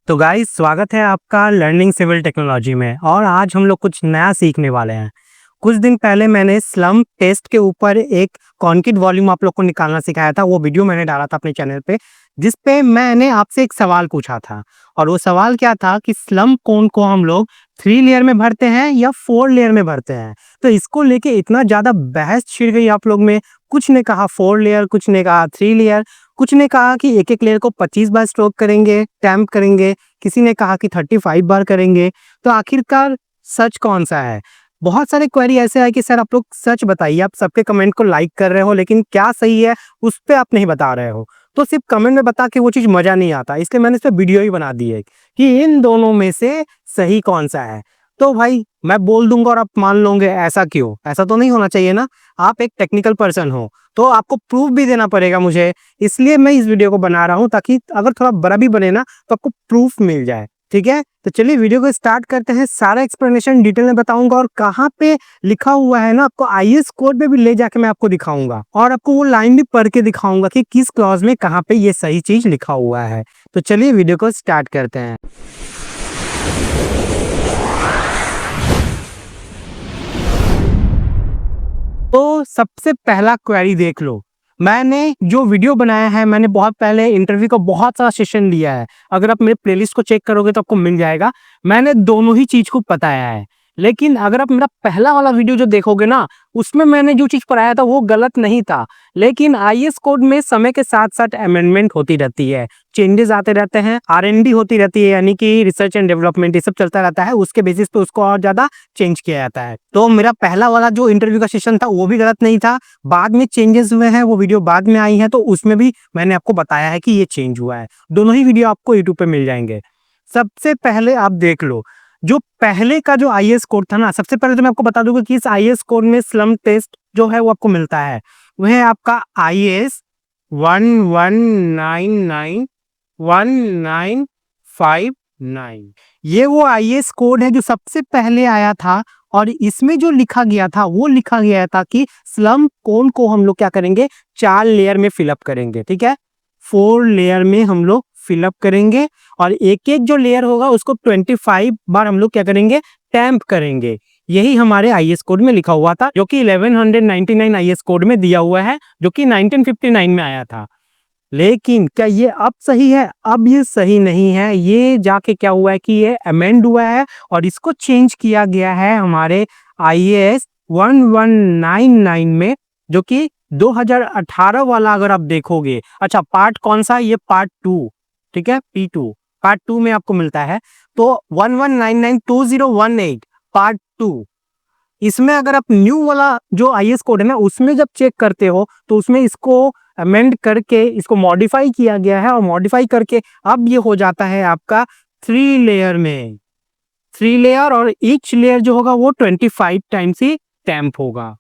तो गाइस स्वागत है आपका लर्निंग सिविल टेक्नोलॉजी में। और आज हम लोग कुछ नया सीखने वाले हैं। कुछ दिन पहले मैंने स्लम टेस्ट के ऊपर एक कॉन्क्रीट वॉल्यूम आप लोग को निकालना सिखाया था। वो वीडियो मैंने डाला था अपने चैनल पे, जिस पे मैंने आपसे एक सवाल पूछा था। और वो सवाल क्या था कि स्लम कोन को हम लोग 3 लेयर में भरते हैं या 4 लेयर में भरते हैं। तो इसको लेके इतना ज्यादा बहस छिड़ गई आप लोग में। कुछ ने कहा 4 लेयर, कुछ ने कहा 3 लेयर, कुछ ने कहा कि एक एक लेयर को 25 बार स्ट्रोक करेंगे, टैम्प करेंगे, किसी ने कहा कि 35 बार करेंगे। तो आखिरकार सच कौन सा है? बहुत सारे क्वेरी ऐसे आए कि सर आप लोग सच बताइए। आप सबके कमेंट को लाइक कर रहे हो, लेकिन क्या सही है उस पे आप नहीं बता रहे हो। तो सिर्फ कमेंट में बता के वो चीज मजा नहीं आता, इसलिए मैंने इस पे वीडियो ही बना दी है कि इन दोनों में से सही कौन सा है। तो भाई मैं बोल दूंगा और आप मान लोगे, ऐसा क्यों? ऐसा तो नहीं होना चाहिए ना। आप एक टेक्निकल पर्सन हो तो आपको प्रूफ भी देना पड़ेगा मुझे, इसलिए मैं इस वीडियो को बना रहा हूं, ताकि अगर थोड़ा बड़ा भी बने ना तो आपको प्रूफ मिल जाए। ठीक है, तो चलिए वीडियो को स्टार्ट करते हैं। सारा एक्सप्लेनेशन डिटेल में बताऊंगा और कहाँ पे लिखा हुआ है ना, आपको आईएएस कोड पे भी ले जाके मैं आपको दिखाऊंगा और आपको वो लाइन भी पढ़ के दिखाऊंगा कि किस क्लॉज में कहाँ पे ये सही चीज लिखा हुआ है। तो चलिए वीडियो को स्टार्ट करते हैं। तो सबसे पहला क्वेरी देख लो। मैंने जो वीडियो बनाया है, मैंने बहुत पहले इंटरव्यू का बहुत सारा सेशन लिया है। अगर आप मेरे प्लेलिस्ट को चेक करोगे तो आपको मिल जाएगा। मैंने दोनों ही चीज को बताया है। लेकिन अगर आप मेरा पहला वाला वीडियो जो देखोगे ना, उसमें मैंने जो चीज पढ़ाया था वो गलत नहीं था। लेकिन आईएएस कोड में समय के साथ साथ अमेंडमेंट होती रहती है, चेंजेस आते रहते हैं, आरएनडी होती रहती है, यानी कि रिसर्च एंड डेवलपमेंट, ये सब चलता रहता है। उसके बेसिस पे उसको और ज्यादा चेंज किया जाता है। तो मेरा पहला वाला जो इंटरव्यू का सेशन था वो भी गलत नहीं था। बाद में चेंजेस हुए हैं, वो वीडियो बाद में आई है, तो उसमें भी मैंने आपको बताया है कि ये चेंज हुआ है। दोनों ही वीडियो आपको यूट्यूब पे मिल जाएंगे। सबसे पहले आप देख लो, जो पहले का जो आईएएस कोड था ना, सबसे पहले तो मैं आपको बता दूंगा कि इस आईएएस कोड में स्लम टेस्ट जो है वो आपको मिलता है। वह है आपका आईएएस 11991959। ये वो आईएएस कोड है जो सबसे पहले आया था। और इसमें जो लिखा गया था वो लिखा गया था कि स्लम कोन को हम लोग क्या करेंगे, 4 लेयर में फिलअप करेंगे। ठीक है, 4 लेयर में हम लोग फिलअप करेंगे और एक एक जो लेयर होगा उसको 25 बार हम लोग क्या करेंगे, टैम्प करेंगे। यही हमारे आईएएस कोड में लिखा हुआ था, जो कि 1199 आईएएस कोड में दिया हुआ है, जो कि 1959 में आया था। लेकिन क्या ये अब सही है? अब ये सही नहीं है। ये जाके क्या हुआ है कि ये अमेंड हुआ है और इसको चेंज किया गया है हमारे आईएएस 1199 में, जो कि 2018 वाला अगर आप देखोगे। अच्छा, पार्ट कौन सा? ये पार्ट 2। ठीक है, P2 पार्ट 2 में आपको मिलता है। तो 11992018 पार्ट 2, इसमें अगर आप न्यू वाला जो आईएएस कोड है ना, उसमें जब चेक करते हो तो उसमें इसको अमेंड करके इसको मॉडिफाई किया गया है। और मॉडिफाई करके अब ये हो जाता है आपका 3 लेयर में, 3 लेयर, और ईच लेयर जो होगा वो 25 टाइम्स ही टैम्प होगा।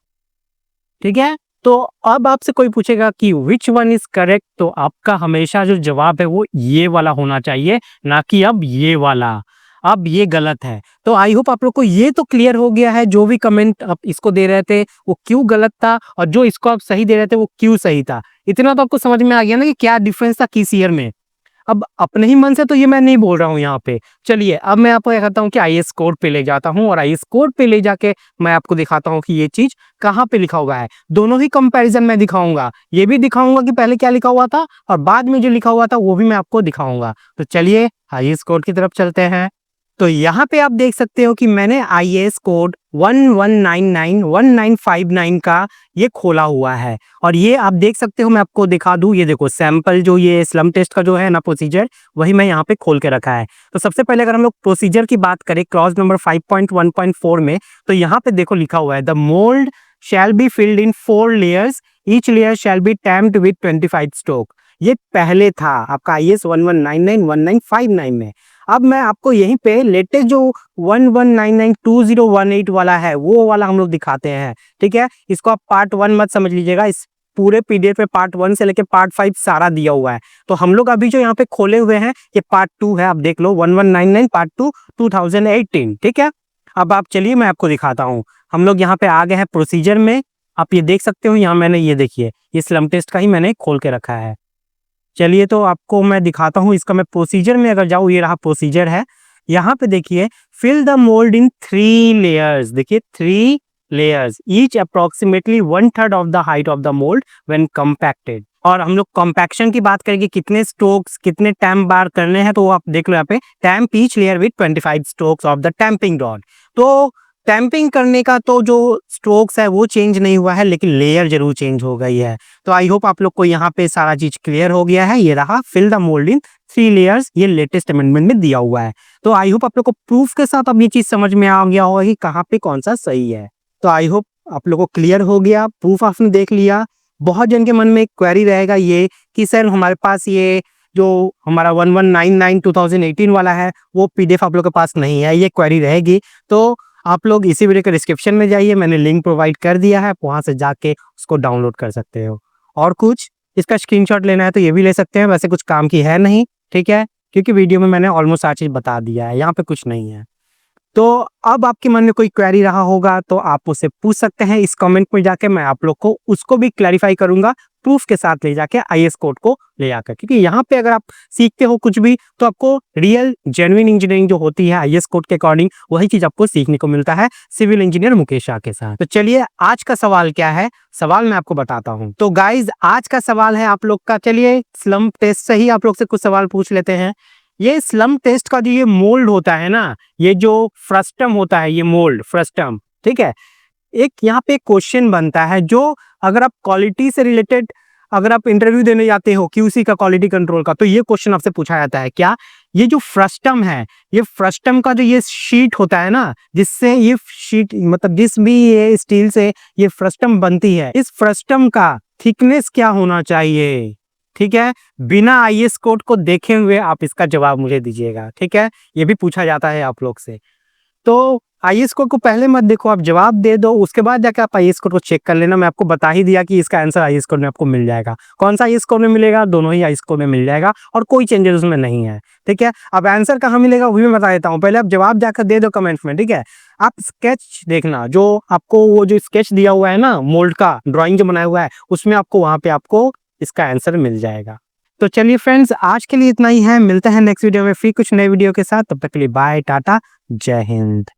ठीक है, तो अब आपसे कोई पूछेगा कि विच वन इज करेक्ट, तो आपका हमेशा जो जवाब है वो ये वाला होना चाहिए, ना कि अब ये वाला। अब ये गलत है। तो आई होप आप लोग को ये तो क्लियर हो गया है, जो भी कमेंट आप इसको दे रहे थे वो क्यों गलत था, और जो इसको आप सही दे रहे थे वो क्यों सही था। इतना तो आपको समझ में आ गया ना कि क्या डिफरेंस था किस ईयर में। अब अपने ही मन से तो ये मैं नहीं बोल रहा हूँ यहाँ पे। चलिए अब मैं आपको कहता हूँ कि आईएएस कोड पे ले जाता हूँ, और आईएएस कोड पे ले जाके मैं आपको दिखाता हूँ कि ये चीज कहाँ पे लिखा हुआ है। दोनों ही कंपैरिजन में दिखाऊंगा। ये भी दिखाऊंगा कि पहले क्या लिखा हुआ था, और बाद में जो लिखा हुआ था वो भी मैं आपको दिखाऊंगा। तो चलिए आईएएस कोड की तरफ चलते हैं। तो यहाँ पे आप देख सकते हो कि मैंने आईएएस कोड 11991959 का ये खोला हुआ है। और ये आप देख सकते हो, मैं आपको दिखा दूं, ये देखो सैंपल जो ये स्लम टेस्ट का जो है ना प्रोसीजर, वही मैं यहाँ पे खोल के रखा है। तो सबसे पहले अगर हम लोग प्रोसीजर की बात करें क्लॉज नंबर 5.1.4 में, तो यहाँ पे देखो लिखा हुआ है the mould shall be filled in 4 layers, each layer shall be tamped with 25 stroke. ये पहले था आपका आईएएस 11991959 में। अब मैं आपको यहीं पे लेटेस्ट जो 11992018 वाला है वो वाला हम लोग दिखाते हैं। ठीक है, इसको आप पार्ट 1 मत समझ लीजिएगा। इस पूरे पीडीएफ पे पार्ट 1 से लेके पार्ट 5 सारा दिया हुआ है। तो हम लोग अभी जो यहाँ पे खोले हुए हैं ये पार्ट 2 है। आप देख लो 1199 पार्ट 2 2018। ठीक है, अब आप चलिए मैं आपको दिखाता हूँ। हम लोग यहाँ पे आ गए हैं प्रोसीजर में। आप ये देख सकते हो, यहाँ मैंने ये देखिए, ये स्लम टेस्ट का ही मैंने खोल के रखा है। चलिए तो आपको मैं दिखाता हूँ इसका। मैं प्रोसीजर में अगर जाऊँ, ये रहा प्रोसीजर है। यहाँ पे देखिए, fill the mould in 3 layers. देखिए 3 layers, each approximately 1/3 of the height of the mould when compacted. और हम लोग कंपैक्शन की बात करेंगे, कितने स्ट्रोक्स, कितने टैम्प बार करने हैं, तो वो आप देख लो यहाँ पे, tamp each layer with 25 strokes of the tamping rod. तो टैम्पिंग करने का तो जो स्ट्रोक्स है वो चेंज नहीं हुआ है, लेकिन लेयर जरूर चेंज हो गई है। तो आई होप आप लोग को यहाँ पे सारा चीज क्लियर हो गया है। ये रहा fill the mould in 3 layers, ये लेटेस्ट अमेंडमेंट में दिया हुआ है। तो आई होप आप लोग को प्रूफ के साथ अब ये चीज समझ में आ गया होगा कि कहाँ पे कौन सा सही है। तो आई होप आप लोग को क्लियर हो गया, प्रूफ आपने देख लिया। बहुत जन के मन में एक क्वेरी रहेगा ये कि सर हमारे पास ये जो हमारा 1199 2018 वाला है वो पीडीएफ आप लोग के पास नहीं है, ये क्वेरी रहेगी। तो आप लोग इसी वीडियो के डिस्क्रिप्शन में जाइए, मैंने लिंक प्रोवाइड कर दिया है, वहां से जाके उसको डाउनलोड कर सकते हो। और कुछ इसका स्क्रीनशॉट लेना है तो ये भी ले सकते हैं, वैसे कुछ काम की है नहीं, ठीक है, क्योंकि वीडियो में मैंने ऑलमोस्ट सारी चीज बता दिया है, यहाँ पे कुछ नहीं है। तो अब आपके मन में कोई क्वेरी रहा होगा तो आप उससे पूछ सकते हैं इस कमेंट में जाके, मैं आप लोग को उसको भी क्लैरिफाई करूंगा प्रूफ के साथ ले जाके, आईएएस कोड को ले जाकर। क्योंकि यहाँ पे अगर आप सीखते हो कुछ भी तो आपको रियल जेन्युइन इंजीनियरिंग जो होती है आईएएस कोड के अकॉर्डिंग, वही चीज आपको सीखने को मिलता है सिविल इंजीनियर मुकेश शाह के साथ। तो चलिए आज का सवाल क्या है, सवाल मैं आपको बताता हूँ। तो गाइज आज का सवाल है आप लोग का, चलिए स्लम्प टेस्ट से ही आप लोग से कुछ सवाल पूछ लेते हैं। ये स्लम्प टेस्ट का जो ये मोल्ड होता है ना, ये जो फ्रस्टम होता है, ये मोल्ड फ्रस्टम, ठीक है, एक यहाँ पे क्वेश्चन बनता है जो अगर आप क्वालिटी से रिलेटेड अगर आप इंटरव्यू देने जाते हो क्यूसी का, क्वालिटी कंट्रोल का, तो ये क्वेश्चन आपसे पूछा जाता है क्या, ये जो फ्रस्टम है, ये फ्रस्टम का जो ये शीट होता है ना, जिससे ये शीट मतलब जिस भी ये स्टील से ये फ्रस्टम बनती है, इस फ्रस्टम का थिकनेस क्या होना चाहिए, ठीक है। बिना आईएएस कोड को देखे हुए आप इसका जवाब मुझे दीजिएगा, ठीक है, ये भी पूछा जाता है आप लोग से। तो आईएएस कोड को पहले मत देखो, आप जवाब दे दो, उसके बाद जाके आप आईएएस कोड को चेक कर लेना। मैं आपको बता ही दिया कि इसका आंसर आईएएस कोड में आपको मिल जाएगा। कौन सा आईएएस कोड में मिलेगा, दोनों ही आईएएस कोड में मिल जाएगा और कोई चेंजेस उसमें नहीं है, ठीक है। अब आंसर कहाँ मिलेगा वो भी मैं बता देता हूँ, पहले आप जवाब जाकर दे दो कमेंट्स में, ठीक है। आप स्केच देखना, जो आपको वो जो स्केच दिया हुआ है ना मोल्ड का, ड्रॉइंग जो बनाया हुआ है, उसमें आपको वहां पे आपको इसका आंसर मिल जाएगा। तो चलिए फ्रेंड्स, आज के लिए इतना ही है, मिलते हैं नेक्स्ट वीडियो में फिर कुछ नए वीडियो के साथ। तब तक के लिए बाय, टाटा, जय हिंद।